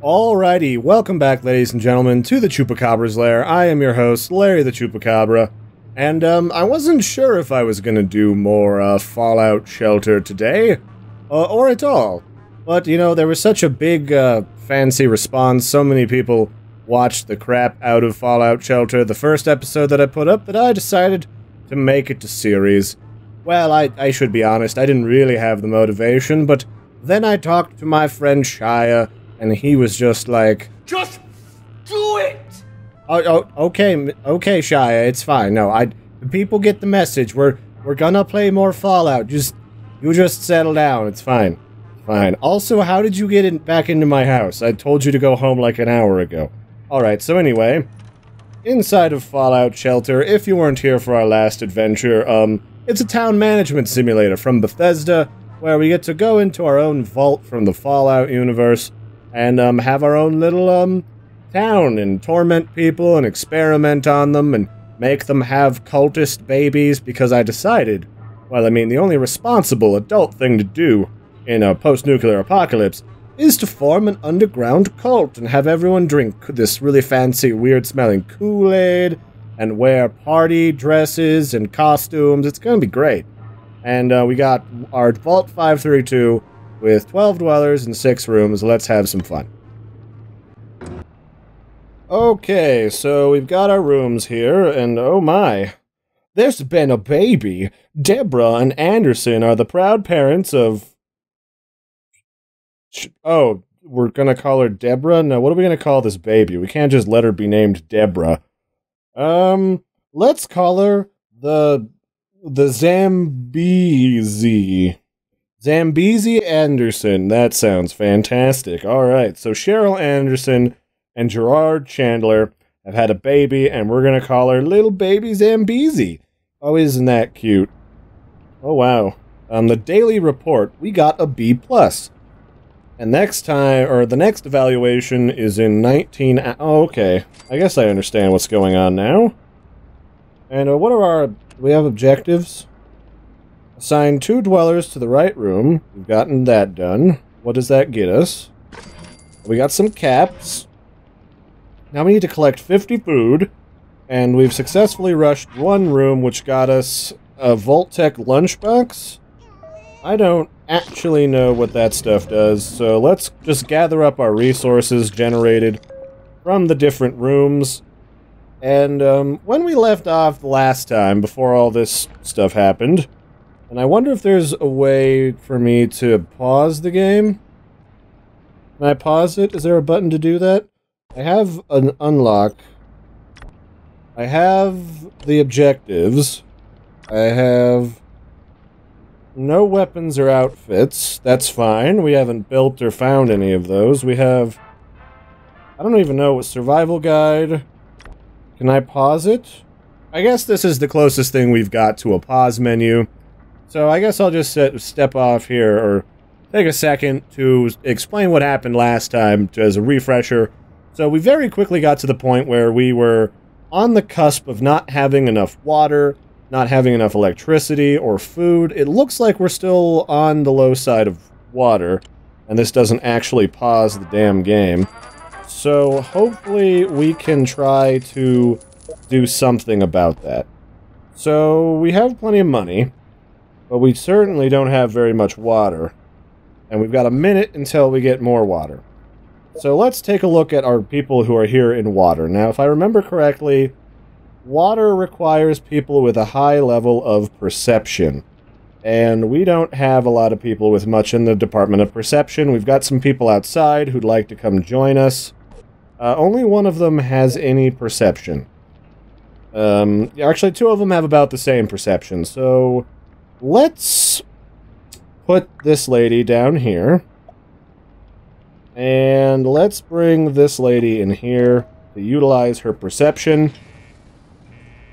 Alrighty, welcome back, ladies and gentlemen, to the Chupacabra's Lair. I am your host, Larry the Chupacabra, and I wasn't sure if I was gonna do more Fallout Shelter today, or at all. But, you know, there was such a big, fancy response, so many people watched the crap out of Fallout Shelter, the first episode that I put up, that I decided to make it to series. Well, I should be honest, I didn't really have the motivation, but then I talked to my friend Shia, and he was just like, just do it! Okay, Shia, it's fine. No, the people get the message. We're gonna play more Fallout. You just settle down. It's fine. Fine. Also, how did you get back into my house? I told you to go home like an hour ago. Alright, so anyway, inside of Fallout Shelter, if you weren't here for our last adventure, it's a town management simulator from Bethesda, where we get to go into our own vault from the Fallout universe, and have our own little town and torment people and experiment on them and make them have cultist babies, because I decided, well, I mean, the only responsible adult thing to do in a post-nuclear apocalypse is to form an underground cult and have everyone drink this really fancy, weird-smelling Kool-Aid and wear party dresses and costumes. It's gonna be great. And we got our Vault 532 with 12 dwellers and 6 rooms. Let's have some fun. Okay, so we've got our rooms here, and oh my, there's been a baby. Deborah and Anderson are the proud parents of... Oh, we're gonna call her Deborah? No, what are we gonna call this baby? We can't just let her be named Deborah. Let's call her the Zambezi. Zambezi Anderson. That sounds fantastic. Alright, so Cheryl Anderson and Gerard Chandler have had a baby, and we're gonna call her Little Baby Zambezi. Oh, isn't that cute? Oh, wow. On the daily report, we got a B+. And next time, or the next evaluation is in 19... Oh, okay. I guess I understand what's going on now. And what are our... Do we have objectives? Assign 2 dwellers to the right room. We've gotten that done. What does that get us? We got some caps. Now we need to collect 50 food. And we've successfully rushed 1 room, which got us a Vault Lunchbox. I don't actually know what that stuff does, so let's just gather up our resources generated from the different rooms. And when we left off the last time, before all this stuff happened, and I wonder if there's a way for me to pause the game. Can I pause it? Is there a button to do that? I have an unlock. I have the objectives. I have no weapons or outfits. That's fine. We haven't built or found any of those. We have... I don't even know what survival guide... Can I pause it? I guess this is the closest thing we've got to a pause menu. So I guess I'll just step off here, or take a second to explain what happened last time as a refresher. So we very quickly got to the point where we were on the cusp of not having enough water, not having enough electricity or food. It looks like we're still on the low side of water, and this doesn't actually pause the damn game. So hopefully we can try to do something about that. So we have plenty of money, but we certainly don't have very much water. And we've got a minute until we get more water. So let's take a look at our people who are here in water. Now, if I remember correctly, water requires people with a high level of perception. And we don't have a lot of people with much in the Department of Perception. We've got some people outside who'd like to come join us. Only one of them has any perception. Actually, 2 of them have about the same perception. So let's put this lady down here. And let's bring this lady in here to utilize her perception.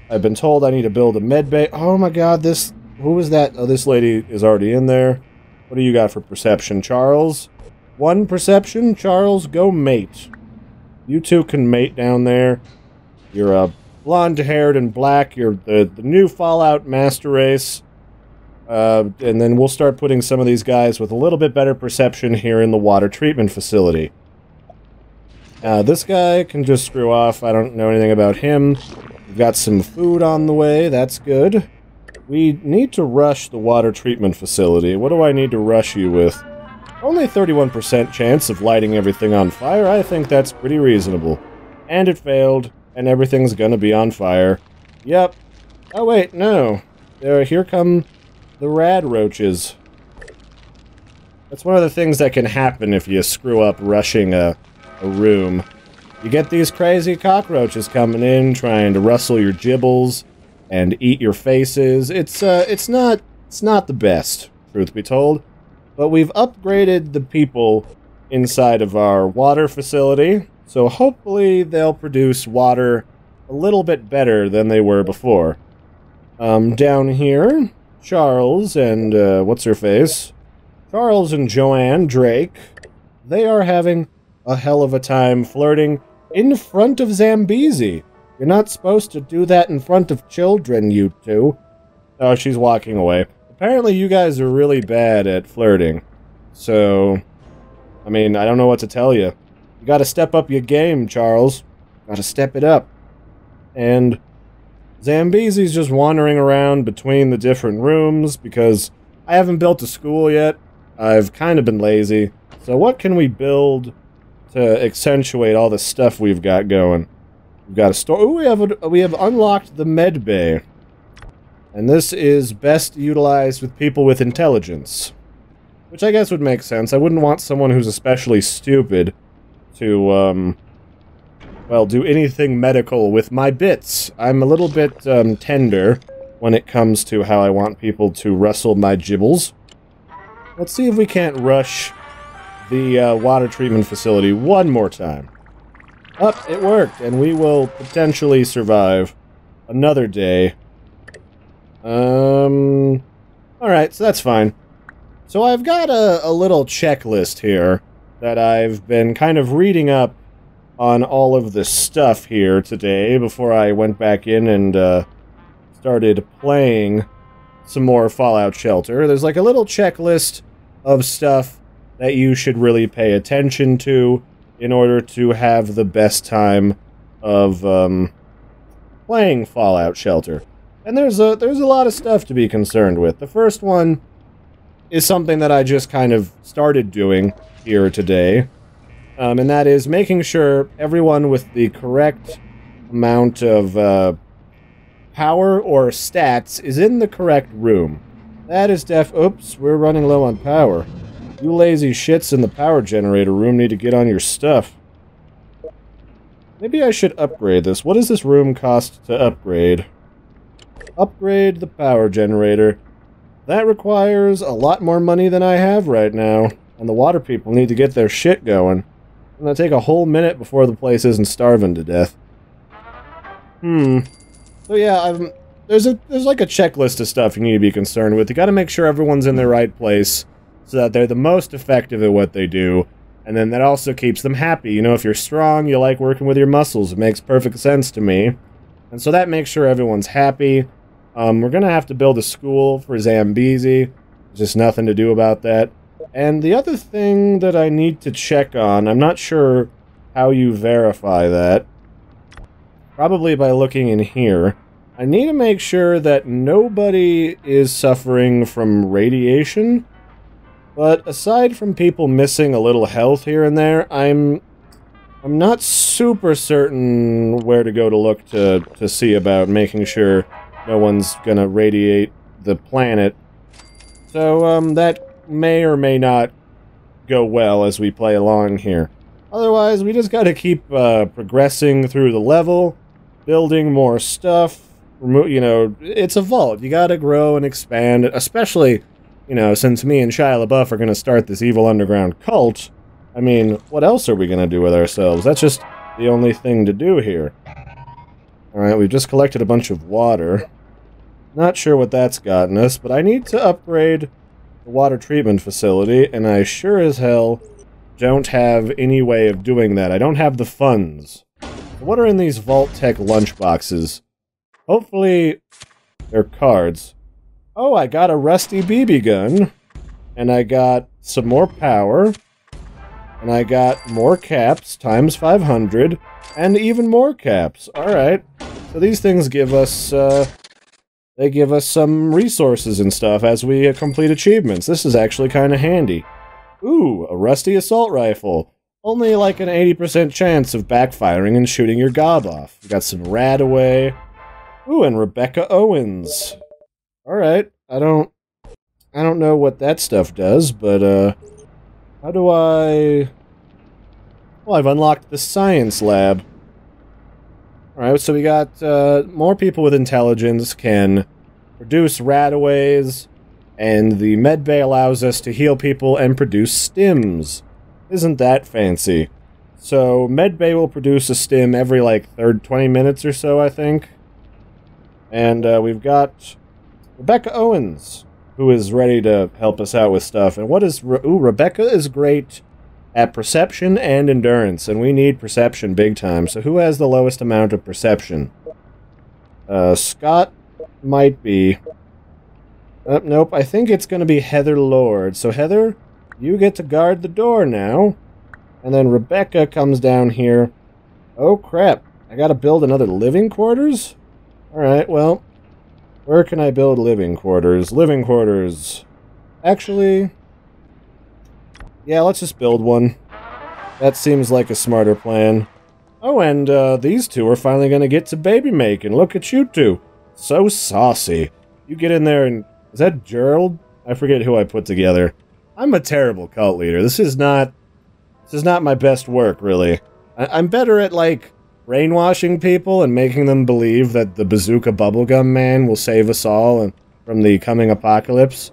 I've been told I need to build a med bay. Oh my god, this... Who was that? Oh, this lady is already in there. What do you got for perception, Charles? 1 perception? Charles, go mate. You 2 can mate down there. You're blonde-haired and black. You're the new Fallout master race. And then we'll start putting some of these guys with a little bit better perception here in the water treatment facility. This guy can just screw off. I don't know anything about him. We've got some food on the way. That's good. We need to rush the water treatment facility. What do I need to rush you with? Only 31% chance of lighting everything on fire. I think that's pretty reasonable. And it failed, and everything's gonna be on fire. Yep. Oh wait, no. Here come the rad roaches. That's one of the things that can happen if you screw up rushing a room. You get these crazy cockroaches coming in, trying to rustle your gibbles and eat your faces. It's not the best, truth be told. But we've upgraded the people inside of our water facility, so hopefully they'll produce water a little bit better than they were before. Down here, Charles and, what's-her-face? Charles and Joanne Drake, they are having a hell of a time flirting in front of Zambezi. You're not supposed to do that in front of children, you two. Oh, she's walking away. Apparently you guys are really bad at flirting. So, I mean, I don't know what to tell you. You gotta step up your game, Charles. Gotta step it up. And Zambezi's just wandering around between the different rooms because I haven't built a school yet. I've kind of been lazy. So what can we build to accentuate all the stuff we've got going? We've got a store. Ooh, we have unlocked the med bay. And this is best utilized with people with intelligence. Which I guess would make sense. I wouldn't want someone who's especially stupid to, well, do anything medical with my bits. I'm a little bit, tender when it comes to how I want people to rustle my gibbles. Let's see if we can't rush the, water treatment facility one more time. Up, it worked, and we will potentially survive another day. Alright, so that's fine. So I've got a little checklist here that I've been kind of reading up on all of this stuff here today before I went back in and, started playing some more Fallout Shelter. There's like a little checklist of stuff that you should really pay attention to in order to have the best time of, playing Fallout Shelter. And there's a lot of stuff to be concerned with. The first one is something that I just kind of started doing here today. And that is making sure everyone with the correct amount of power or stats is in the correct room. That is oops, we're running low on power. You lazy shits in the power generator room need to get on your stuff. Maybe I should upgrade this. What does this room cost to upgrade? Upgrade the power generator. That requires a lot more money than I have right now. And the water people need to get their shit going. It's gonna take a whole minute before the place isn't starving to death. So yeah, there's like a checklist of stuff you need to be concerned with. You gotta make sure everyone's in the right place so that they're the most effective at what they do. And then that also keeps them happy. You know, if you're strong, you like working with your muscles. It makes perfect sense to me. And so that makes sure everyone's happy. We're gonna have to build a school for Zambezi. There's just nothing to do about that. And the other thing that I need to check on, I'm not sure how you verify that. Probably by looking in here. I need to make sure that nobody is suffering from radiation. But aside from people missing a little health here and there, I'm not super certain where to go to look to see about making sure no one's gonna radiate the planet. So, that may or may not go well as we play along here. Otherwise, we just gotta keep progressing through the level, building more stuff. You know, it's a vault. You gotta grow and expand, especially, you know, since me and Shia Labeouf are gonna start this evil underground cult. I mean, what else are we gonna do with ourselves? That's just the only thing to do here. Alright, we've just collected a bunch of water. Not sure what that's gotten us, but I need to upgrade the water treatment facility, and I sure as hell don't have any way of doing that. I don't have the funds. What are in these Vault Tech lunchboxes? Hopefully, they're cards. Oh, I got a rusty BB gun, and I got some more power, And I got more caps, times 500, and even more caps. Alright. So these things give us, they give us some resources and stuff as we complete achievements. This is actually kind of handy. Ooh, a rusty assault rifle. Only like an 80% chance of backfiring and shooting your gob off. We got some Radaway. Ooh, and Rebecca Owens. Alright, I don't know what that stuff does, but, how do I... Well, I've unlocked the science lab. Alright, so we got, more people with intelligence can produce Radaways, and the medbay allows us to heal people and produce stims. Isn't that fancy? So, medbay will produce a stim every, like, 20 minutes or so, I think. And, we've got Rebecca Owens, who is ready to help us out with stuff. And what is... Ooh, Rebecca is great at perception and endurance, and we need perception big time. So who has the lowest amount of perception? Scott might be... nope, I think it's going to be Heather Lord. So Heather, you get to guard the door now. And then Rebecca comes down here. Oh crap, I gotta build another living quarters? Alright, well, where can I build living quarters? Living quarters. Actually, yeah, let's just build one. That seems like a smarter plan. Oh, and these two are finally gonna get to baby making. Look at you two. So saucy. You get in there and... Is that Gerald? I forget who I put together. I'm a terrible cult leader. This is not my best work, really. I'm better at, like, brainwashing people and making them believe that the Bazooka Bubblegum Man will save us all from the coming apocalypse.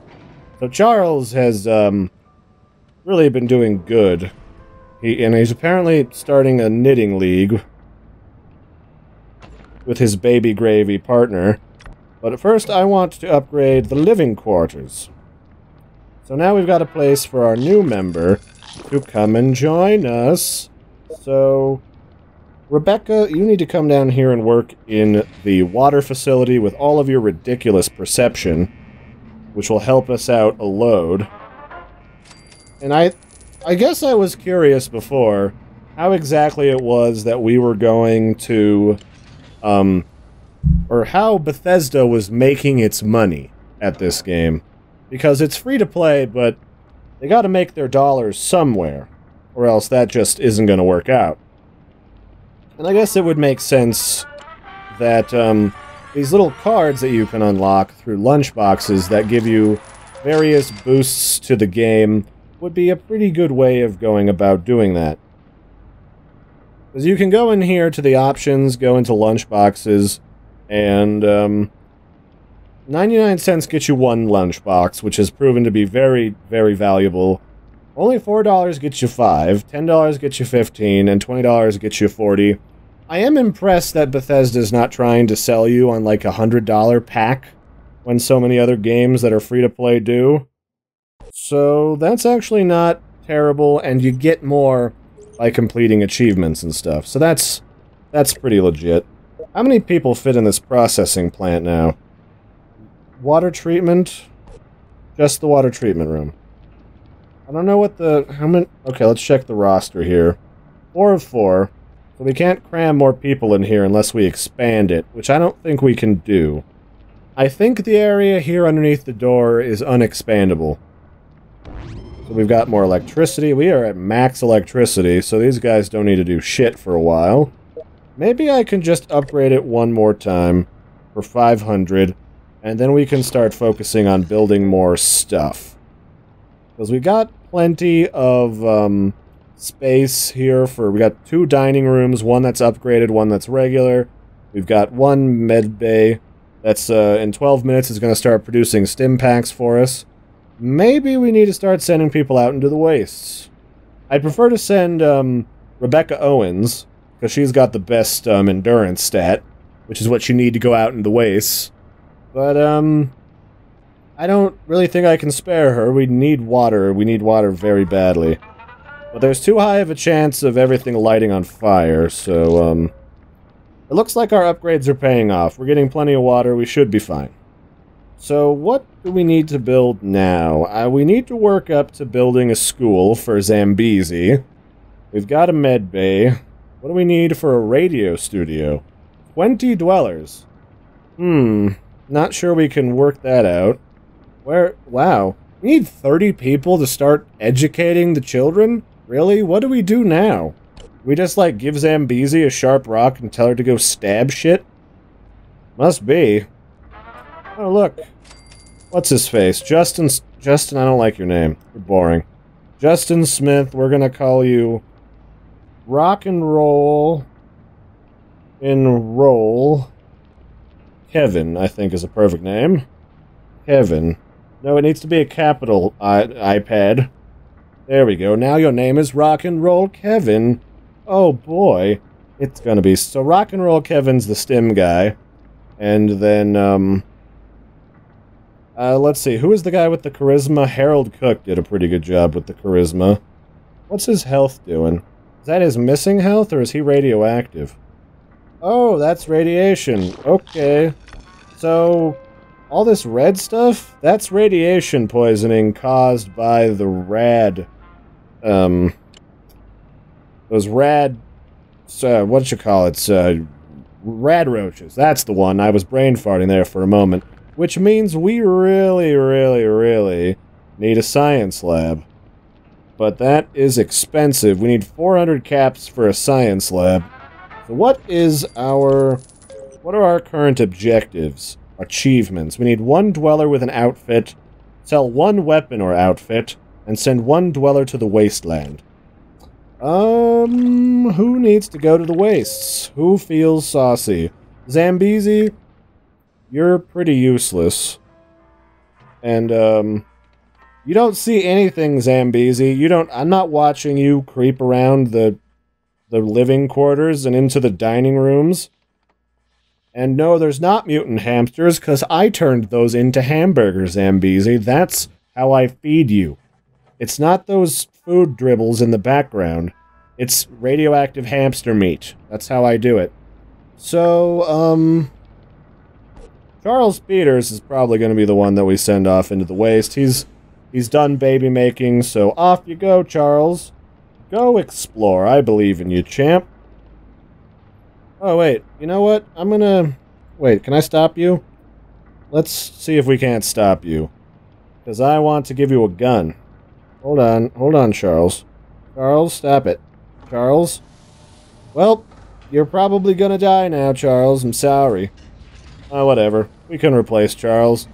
So Charles has, really been doing good. He's apparently starting a knitting league with his baby gravy partner. But first, I want to upgrade the living quarters. So now we've got a place for our new member to come and join us. So, Rebecca, you need to come down here and work in the water facility with all of your ridiculous perception, which will help us out a load. And I guess I was curious before how exactly it was that we were going to, or how Bethesda was making its money at this game. Because it's free to play, but they gotta make their dollars somewhere, or else that just isn't gonna work out. And I guess it would make sense that, these little cards that you can unlock through lunchboxes that give you various boosts to the game would be a pretty good way of going about doing that. Because you can go in here to the options, go into lunchboxes, and, 99 cents gets you one lunchbox, which has proven to be very, very valuable. Only $4 gets you 5, $10 gets you 15, and $20 gets you 40. I am impressed that Bethesda's not trying to sell you on like a $100 pack when so many other games that are free-to-play do. So that's actually not terrible, and you get more by completing achievements and stuff. So that's pretty legit. How many people fit in this processing plant now? Water treatment? Just the water treatment room. I don't know what how many... Okay, let's check the roster here. 4 of 4. So we can't cram more people in here unless we expand it, which I don't think we can do. I think the area here underneath the door is unexpandable. So we've got more electricity. We are at max electricity, so these guys don't need to do shit for a while. Maybe I can just upgrade it one more time for 500, and then we can start focusing on building more stuff. Because we got plenty of space here for... We got 2 dining rooms, one that's upgraded, one that's regular. We've got 1 med bay that's in 12 minutes is going to start producing stim packs for us. Maybe we need to start sending people out into the wastes. I'd prefer to send Rebecca Owens, because she's got the best endurance stat, which is what you need to go out in the wastes. But, I don't really think I can spare her. We need water. We need water very badly. But there's too high of a chance of everything lighting on fire, so, it looks like our upgrades are paying off. We're getting plenty of water. We should be fine. So, what do we need to build now? We need to work up to building a school for Zambezi. We've got a med bay. What do we need for a radio studio? 20 dwellers. Not sure we can work that out. Wow. We need 30 people to start educating the children? Really? What do we do now? We just, like, give Zambezi a sharp rock and tell her to go stab shit? Must be. Oh, look. What's his face? Justin, I don't like your name. You're boring. Justin Smith, we're gonna call you Rock and Roll Kevin, I think is a perfect name. Kevin. No, it needs to be a capital iPad. There we go. Now your name is Rock and Roll Kevin. Oh boy. It's gonna be... So Rock and Roll Kevin's the STEM guy. And then, let's see. Who is the guy with the charisma? Harold Cook did a pretty good job with the charisma. What's his health doing? Is that his missing health, or is he radioactive? Oh, that's radiation. Okay. So, all this red stuff? That's radiation poisoning caused by the rad... those rad... rad roaches. That's the one. I was brain farting there for a moment. Which means we really, really, really need a science lab. But that is expensive. We need 400 caps for a science lab. So what are our current objectives? Achievements. We need 1 dweller with an outfit, sell 1 weapon or outfit, and send 1 dweller to the wasteland. Who needs to go to the wastes? Who feels saucy? Zambezi, you're pretty useless. And, you don't see anything, Zambezi. I'm not watching you creep around the living quarters and into the dining rooms. And no, there's not mutant hamsters, because I turned those into hamburgers, Zambezi. That's how I feed you. It's not those food dribbles in the background. It's radioactive hamster meat. That's how I do it. So, Charles Peters is probably going to be the one that we send off into the waste. He's done baby making, so off you go, Charles. Go explore. I believe in you, champ. Oh, wait. You know what? Wait, can I stop you? Let's see if we can't stop you. Because I want to give you a gun. Hold on, Charles. Charles, stop it. Charles? Well, you're probably gonna die now, Charles. I'm sorry. Oh, whatever. We can replace Charles.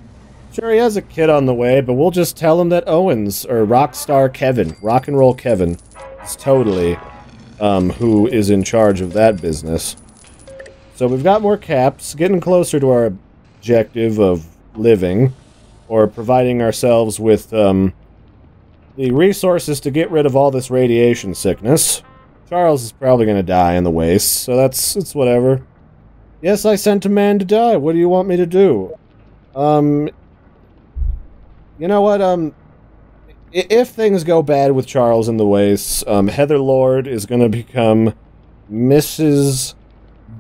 Sure, he has a kid on the way, but we'll just tell him that Owens, or Rockstar Kevin, Rock and Roll Kevin, is totally, who is in charge of that business. So we've got more caps, getting closer to our objective of living, or providing ourselves with, the resources to get rid of all this radiation sickness. Charles is probably gonna die in the waste, so it's whatever. Yes, I sent a man to die. What do you want me to do? You know what, if things go bad with Charles in the wastes, Heather Lord is gonna become Mrs.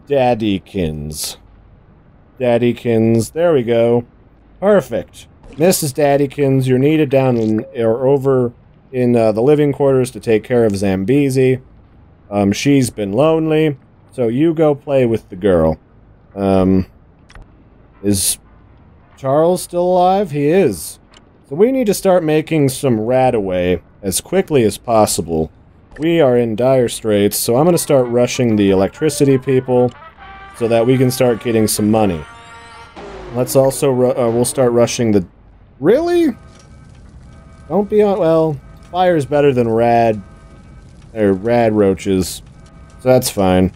Daddykins. Daddykins, there we go. Perfect. Mrs. Daddykins, you're needed over in the living quarters to take care of Zambezi. She's been lonely, so you go play with the girl. Is Charles still alive? He is. So we need to start making some radaway as quickly as possible. We are in dire straits, so I'm going to start rushing the electricity people so that we can start getting some money. Let's also, we'll start rushing the... Really? Don't be on... Well, fire's better than rad roaches, so that's fine.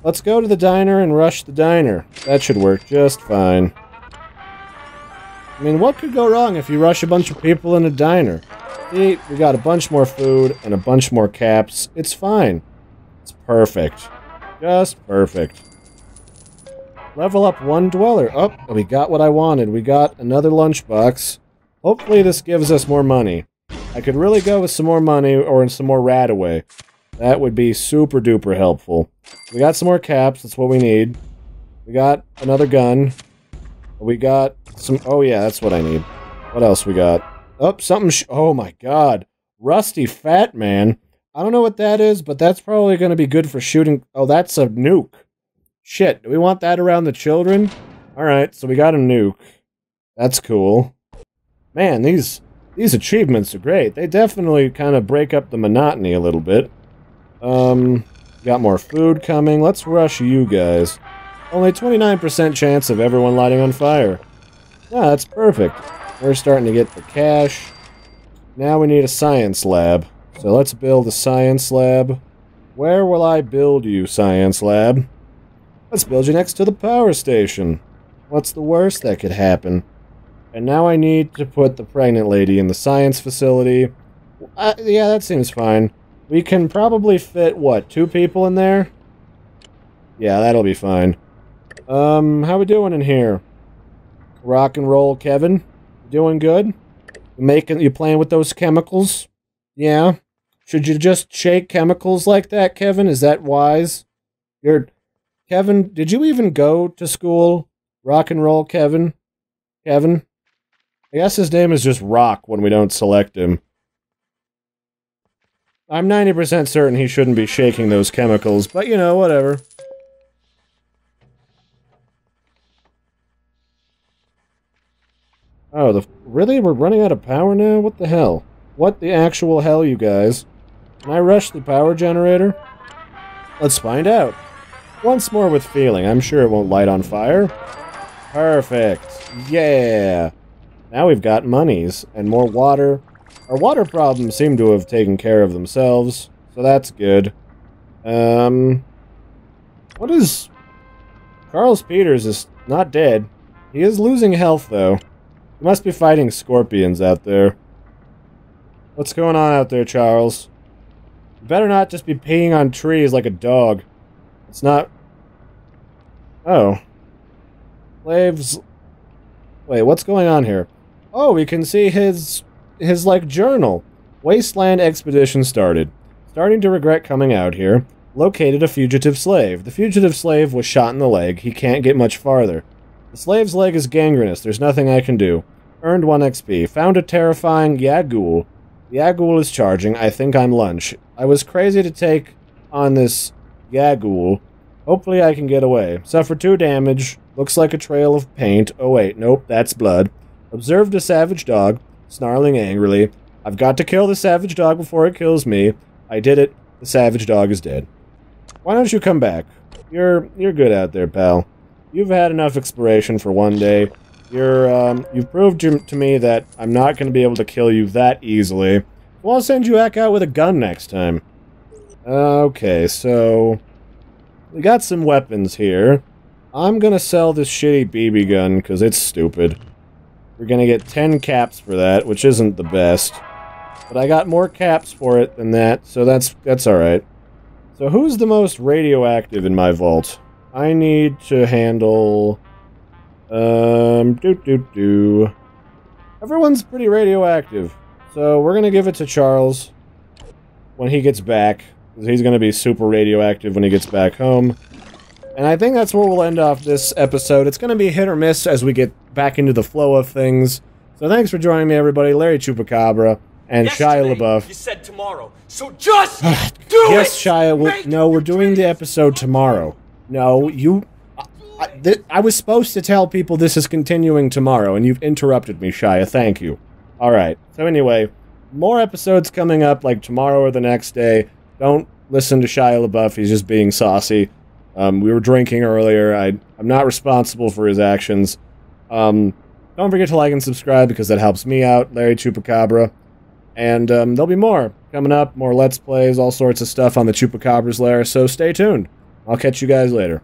Let's go to the diner and rush the diner. That should work just fine. I mean, what could go wrong if you rush a bunch of people in a diner? See, we got a bunch more food and a bunch more caps. It's fine. It's perfect. Just perfect. Level up 1 dweller. Oh, we got what I wanted. We got another lunchbox. Hopefully this gives us more money. I could really go with some more money or some more radaway. That would be super duper helpful. We got some more caps. That's what we need. We got another gun. We got some... Oh yeah, that's what I need. What else we got? Oh, something... Oh my god. Rusty Fat Man. I don't know what that is, but that's probably going to be good for shooting. Oh, that's a nuke. Shit, do we want that around the children? Alright, so we got a nuke. That's cool. Man, these achievements are great. They definitely kind of break up the monotony a little bit. Got more food coming. Let's rush you guys. Only 29% chance of everyone lighting on fire. Yeah, that's perfect. We're starting to get the cash. Now we need a science lab. So let's build a science lab. Where will I build you, science lab? Let's build you next to the power station. What's the worst that could happen? And now I need to put the pregnant lady in the science facility. Yeah, that seems fine. We can probably fit, what, 2 people in there? Yeah, that'll be fine. How we doing in here? Rock and roll, Kevin? Doing good? You playing with those chemicals? Yeah? Should you just shake chemicals like that, Kevin? Is that wise? Kevin, did you even go to school? Rock and roll, Kevin? Kevin? I guess his name is just Rock when we don't select him. I'm 90% certain he shouldn't be shaking those chemicals, but you know, whatever. Oh, really? We're running out of power now? What the hell? What the actual hell, you guys? Can I rush the power generator? Let's find out. Once more with feeling. I'm sure it won't light on fire. Perfect. Yeah. Now we've got monies and more water. Our water problems seem to have taken care of themselves, so that's good. What is... Charles Peters is not dead. He is losing health, though. He must be fighting scorpions out there. What's going on out there, Charles? You better not just be peeing on trees like a dog. It's not... Oh. Slaves... Wait, what's going on here? Oh, we can see his like, journal. Wasteland expedition started. Starting to regret coming out here. Located a fugitive slave. The fugitive slave was shot in the leg. He can't get much farther. The slave's leg is gangrenous. There's nothing I can do. Earned 1 XP. Found a terrifying Yagul. The Yagul is charging. I think I'm lunch. I was crazy to take on this Yagul. Hopefully I can get away. Suffered 2 damage. Looks like a trail of paint. Oh wait, nope, that's blood. Observed a savage dog. Snarling angrily. I've got to kill the savage dog before it kills me. I did it. The savage dog is dead. Why don't you come back? You're good out there, pal. You've had enough exploration for one day. You've proved to me that I'm not going to be able to kill you that easily. Well, I'll send you back out with a gun next time. Okay, so... we got some weapons here. I'm gonna sell this shitty BB gun, because it's stupid. We're gonna get 10 caps for that, which isn't the best. But I got more caps for it than that, so that's alright. So who's the most radioactive in my vault? I need to handle... Everyone's pretty radioactive. So we're gonna give it to Charles when he gets back. He's gonna be super radioactive when he gets back home. And I think that's where we'll end off this episode. It's gonna be hit or miss as we get back into the flow of things. So thanks for joining me, everybody. Larry Chupacabra and Shia Labeouf. You said tomorrow, so just do it! Yes, Shia. No, we're doing the episode tomorrow. No, you... I was supposed to tell people this is continuing tomorrow, and you've interrupted me, Shia. Thank you. Alright, so anyway, more episodes coming up, like tomorrow or the next day. Don't listen to Shia Labeouf, he's just being saucy. We were drinking earlier. I'm not responsible for his actions. Don't forget to like and subscribe, because that helps me out, Larry Chupacabra. And there'll be more coming up, more Let's Plays, all sorts of stuff on the Chupacabra's lair, so stay tuned. I'll catch you guys later.